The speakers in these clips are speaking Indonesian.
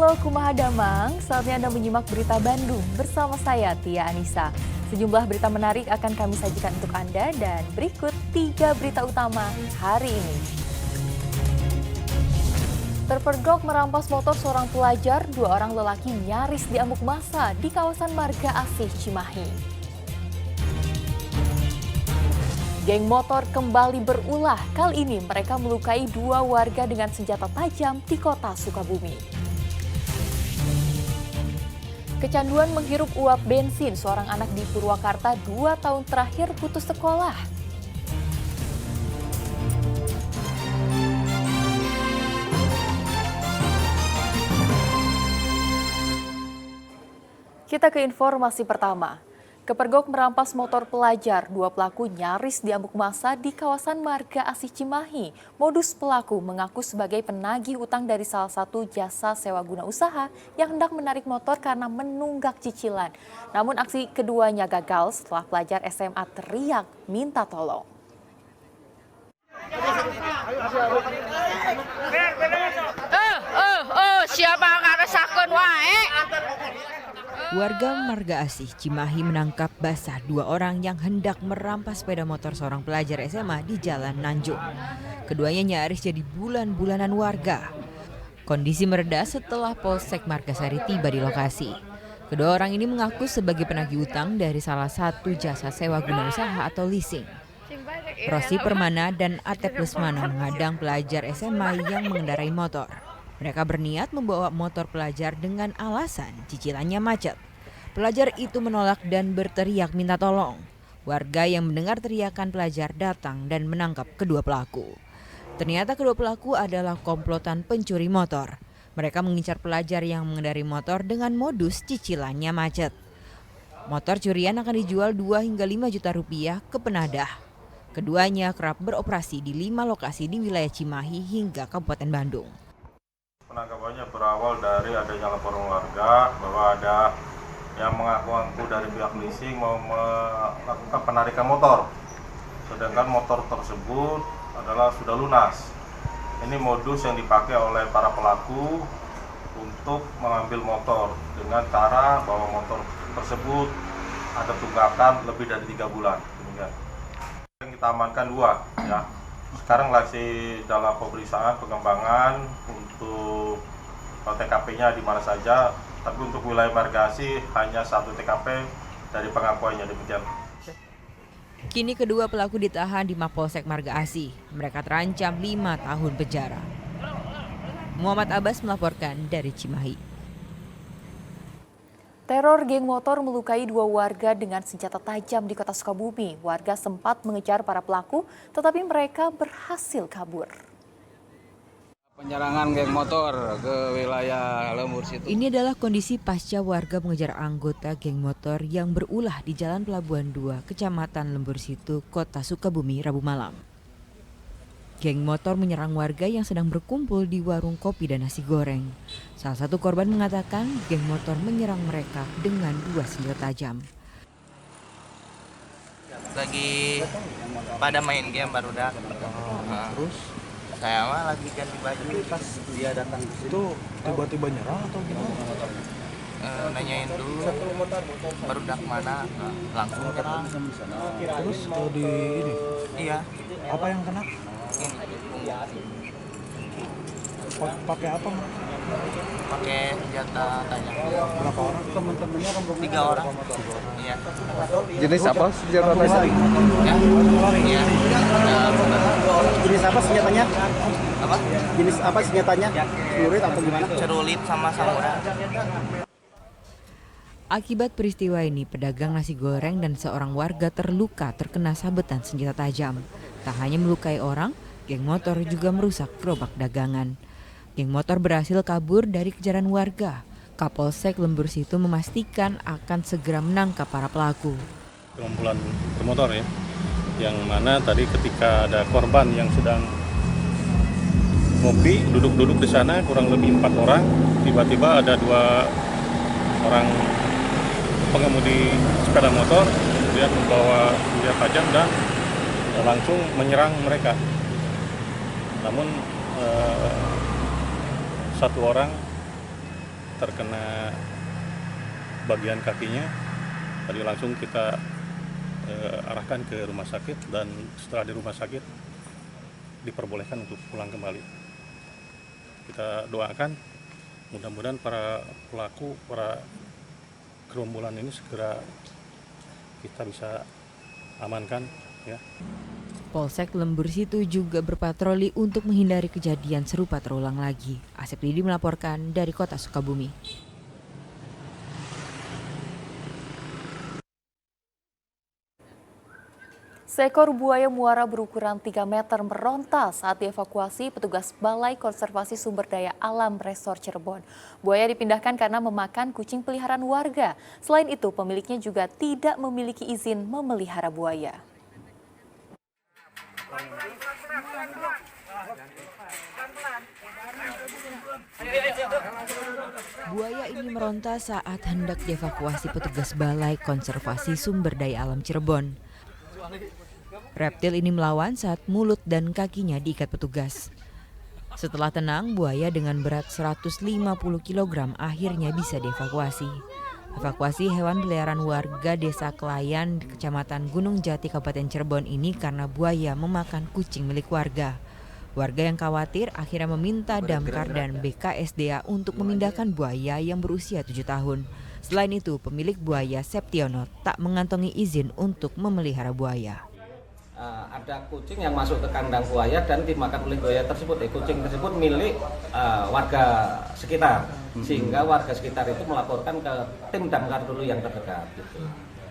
Halo Kumaha Damang, saatnya Anda menyimak berita Bandung bersama saya Tia Anissa. Sejumlah berita menarik akan kami sajikan untuk Anda dan berikut 3 berita utama hari ini. Terpergok merampas motor seorang pelajar, 2 orang lelaki nyaris diamuk massa di kawasan Marga Asih Cimahi. Geng motor kembali berulah, kali ini mereka melukai 2 warga dengan senjata tajam di kota Sukabumi. Kecanduan menghirup uap bensin, seorang anak di Purwakarta 2 tahun terakhir putus sekolah. Kita ke informasi pertama. Kepergok merampas motor pelajar, 2 pelaku nyaris diamuk massa di kawasan Marga Asih Cimahi. Modus pelaku mengaku sebagai penagih utang dari salah satu jasa sewa guna usaha yang hendak menarik motor karena menunggak cicilan. Namun aksi keduanya gagal setelah pelajar SMA teriak minta tolong. Siapa ngaresakeun wae? Warga Marga Asih Cimahi menangkap basah 2 orang yang hendak merampas sepeda motor seorang pelajar SMA di Jalan Nanjung. Keduanya nyaris jadi bulan-bulanan warga. Kondisi mereda setelah Polsek Margasari tiba di lokasi. Kedua orang ini mengaku sebagai penagih utang dari salah satu jasa sewa guna usaha atau leasing. Rosi Permana dan Atep Lesmana menghadang pelajar SMA yang mengendarai motor. Mereka berniat membawa motor pelajar dengan alasan cicilannya macet. Pelajar itu menolak dan berteriak minta tolong. Warga yang mendengar teriakan pelajar datang dan menangkap kedua pelaku. Ternyata kedua pelaku adalah komplotan pencuri motor. Mereka mengincar pelajar yang mengendarai motor dengan modus cicilannya macet. Motor curian akan dijual 2 hingga 5 juta rupiah ke penadah. Keduanya kerap beroperasi di 5 lokasi di wilayah Cimahi hingga Kabupaten Bandung. Penangkapannya berawal dari adanya laporan warga bahwa ada yang mengaku-ngaku dari pihak leasing mau melakukan penarikan motor, sedangkan motor tersebut adalah sudah lunas. Ini modus yang dipakai oleh para pelaku untuk mengambil motor dengan cara bahwa motor tersebut ada tunggakan lebih dari 3 bulan. Demikian. Kita amankan 2 ya. Sekarang masih dalam pemeriksaan pengembangan untuk TKP-nya di mana saja, tapi untuk wilayah Marga Asih hanya 1 TKP dari pengakuannya, demikian. Kini kedua pelaku ditahan di Mapolsek Marga Asih. Mereka terancam 5 tahun penjara. Muhammad Abbas melaporkan dari Cimahi. Teror geng motor melukai 2 warga dengan senjata tajam di kota Sukabumi. Warga sempat mengejar para pelaku, tetapi mereka berhasil kabur. Penyerangan geng motor ke wilayah Lembur situ. Ini adalah kondisi pasca warga mengejar anggota geng motor yang berulah di Jalan Pelabuhan 2, Kecamatan Lembur Situ, Kota Sukabumi, Rabu malam. Geng motor menyerang warga yang sedang berkumpul di warung kopi dan nasi goreng. Salah satu korban mengatakan geng motor menyerang mereka dengan 2 senjata tajam. Lagi pada main game baru dah. Terus Saya mah lagi ganti baju. pas dia datang itu tiba-tiba nyerang atau gimana? Nanyain dulu baru dah kemana, langsung nyerang. Terus di ini Iya, apa yang kena? ini Pakai apa? pakai senjata tajam. Berapa orang? Teman-temannya 3 orang. Iya. Jenis apa senjata tajam? Ya. Iya. Jenis apa senjatanya? Apa? Jenis apa senjatanya? Celurit atau gimana? Cerulit sama samurai. Akibat peristiwa ini, pedagang nasi goreng dan seorang warga terluka terkena sabetan senjata tajam. Tak hanya melukai orang, geng motor juga merusak gerobak dagangan. Geng motor berhasil kabur dari kejaran warga. Kapolsek Lembur Situ memastikan akan segera menangkap para pelaku. Kumpulan bermotor ya, yang mana tadi ketika ada korban yang sedang ngopi, duduk-duduk di sana kurang lebih 4 orang, tiba-tiba ada 2 orang pengemudi sepeda motor, kemudian membawa senjata tajam dan langsung menyerang mereka. Namun 1 orang terkena bagian kakinya. Tadi langsung kita arahkan ke rumah sakit, dan setelah di rumah sakit diperbolehkan untuk pulang kembali. Kita doakan mudah-mudahan para pelaku, para gerombolan ini segera kita bisa amankan ya. Polsek Lembur Situ juga berpatroli untuk menghindari kejadian serupa terulang lagi. Asep Didi melaporkan dari Kota Sukabumi. Seekor buaya muara berukuran 3 meter meronta saat dievakuasi petugas Balai Konservasi Sumber Daya Alam Resor Cirebon. Buaya dipindahkan karena memakan kucing peliharaan warga. Selain itu, pemiliknya juga tidak memiliki izin memelihara buaya. Buaya ini meronta saat hendak dievakuasi petugas Balai Konservasi Sumber Daya Alam Cirebon. Reptil ini melawan saat mulut dan kakinya diikat petugas. Setelah tenang, buaya dengan berat 150 kg akhirnya bisa dievakuasi. Evakuasi hewan peliharaan warga Desa Kelayan, Kecamatan Gunung Jati, Kabupaten Cirebon ini karena buaya memakan kucing milik warga. Warga yang khawatir akhirnya meminta Damkar dan BKSDA untuk memindahkan buaya yang berusia 7 tahun. Selain itu, pemilik buaya Septiono tak mengantongi izin untuk memelihara buaya. Ada kucing yang masuk ke kandang buaya dan dimakan oleh buaya tersebut. Kucing tersebut milik warga sekitar, sehingga warga sekitar itu melaporkan ke tim damkar dulu yang terdekat, gitu.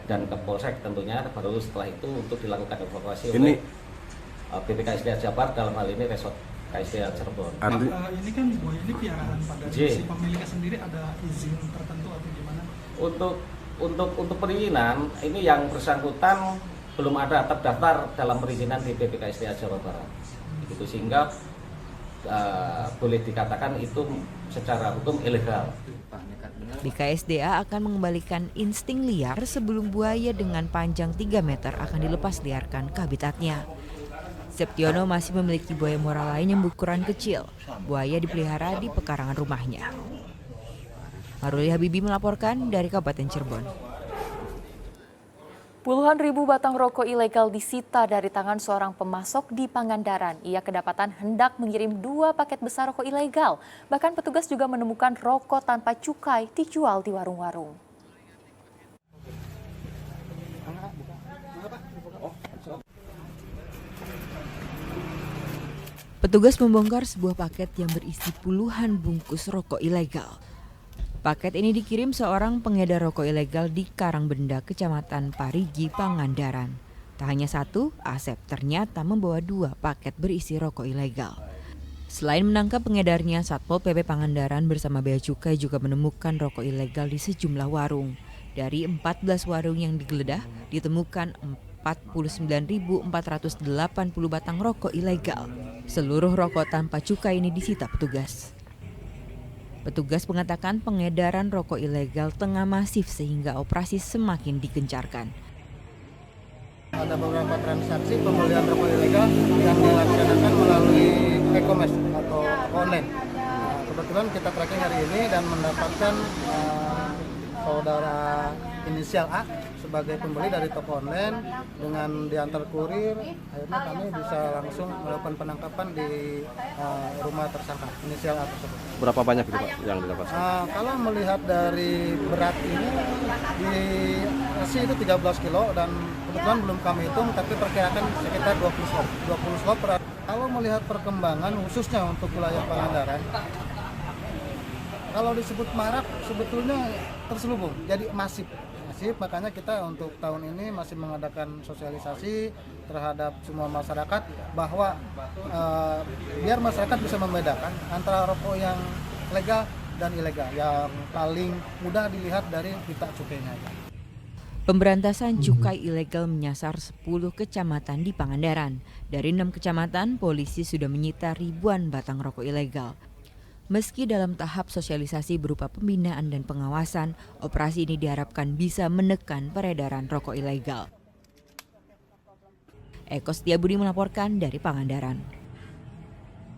Dan ke Polsek tentunya, baru setelah itu untuk dilakukan evakuasi oleh BPKSDA Jabar, dalam hal ini Resort KSDA Cirebon. Ini kan buaya ini piaraan pada si pemiliknya sendiri, ada izin tertentu atau gimana? Untuk perizinan ini yang bersangkutan belum ada terdaftar dalam perizinan di BPKSDA Jawa Barat, gitu, sehingga boleh dikatakan itu secara hukum ilegal. BKSDA akan mengembalikan insting liar sebelum buaya dengan panjang 3 meter akan dilepas liarkan ke habitatnya. Septiono masih memiliki buaya muara lain yang berukuran kecil. Buaya dipelihara di pekarangan rumahnya. Maruli Habibi melaporkan dari Kabupaten Cirebon. Puluhan ribu batang rokok ilegal disita dari tangan seorang pemasok di Pangandaran. Ia kedapatan hendak mengirim 2 paket besar rokok ilegal. Bahkan petugas juga menemukan rokok tanpa cukai dijual di warung-warung. Petugas membongkar sebuah paket yang berisi puluhan bungkus rokok ilegal. Paket ini dikirim seorang pengedar rokok ilegal di Karangbenda, Kecamatan Parigi, Pangandaran. Tak hanya satu, Asep ternyata membawa 2 paket berisi rokok ilegal. Selain menangkap pengedarnya, Satpol PP Pangandaran bersama Bea Cukai juga menemukan rokok ilegal di sejumlah warung. Dari 14 warung yang digeledah, ditemukan 49.480 batang rokok ilegal. Seluruh rokok tanpa cukai ini disita petugas. Petugas mengatakan pengedaran rokok ilegal tengah masif sehingga operasi semakin digencarkan. Ada beberapa transaksi pembelian rokok ilegal yang dilaksanakan melalui e-commerce atau online. Kebetulan kita tracking hari ini dan mendapatkan saudara inisial A sebagai pembeli dari toko online, dengan diantar kurir. Akhirnya kami bisa langsung melakukan penangkapan di rumah tersangka inisial A tersebut. Berapa banyak itu Pak yang didapat? Kalau melihat dari berat ini, di nasi itu 13 kilo dan kebetulan belum kami hitung, tapi perkirakan sekitar 20 slop. Kalau melihat perkembangan khususnya untuk wilayah Pangandaran, kalau disebut marak sebetulnya terselubung, jadi masif. Makanya kita untuk tahun ini masih mengadakan sosialisasi terhadap semua masyarakat bahwa biar masyarakat bisa membedakan antara rokok yang legal dan ilegal, yang paling mudah dilihat dari pita cukainya. Pemberantasan cukai ilegal menyasar 10 kecamatan di Pangandaran. Dari 6 kecamatan, polisi sudah menyita ribuan batang rokok ilegal. Meski dalam tahap sosialisasi berupa pembinaan dan pengawasan, operasi ini diharapkan bisa menekan peredaran rokok ilegal. Eko Setiabudi melaporkan dari Pangandaran.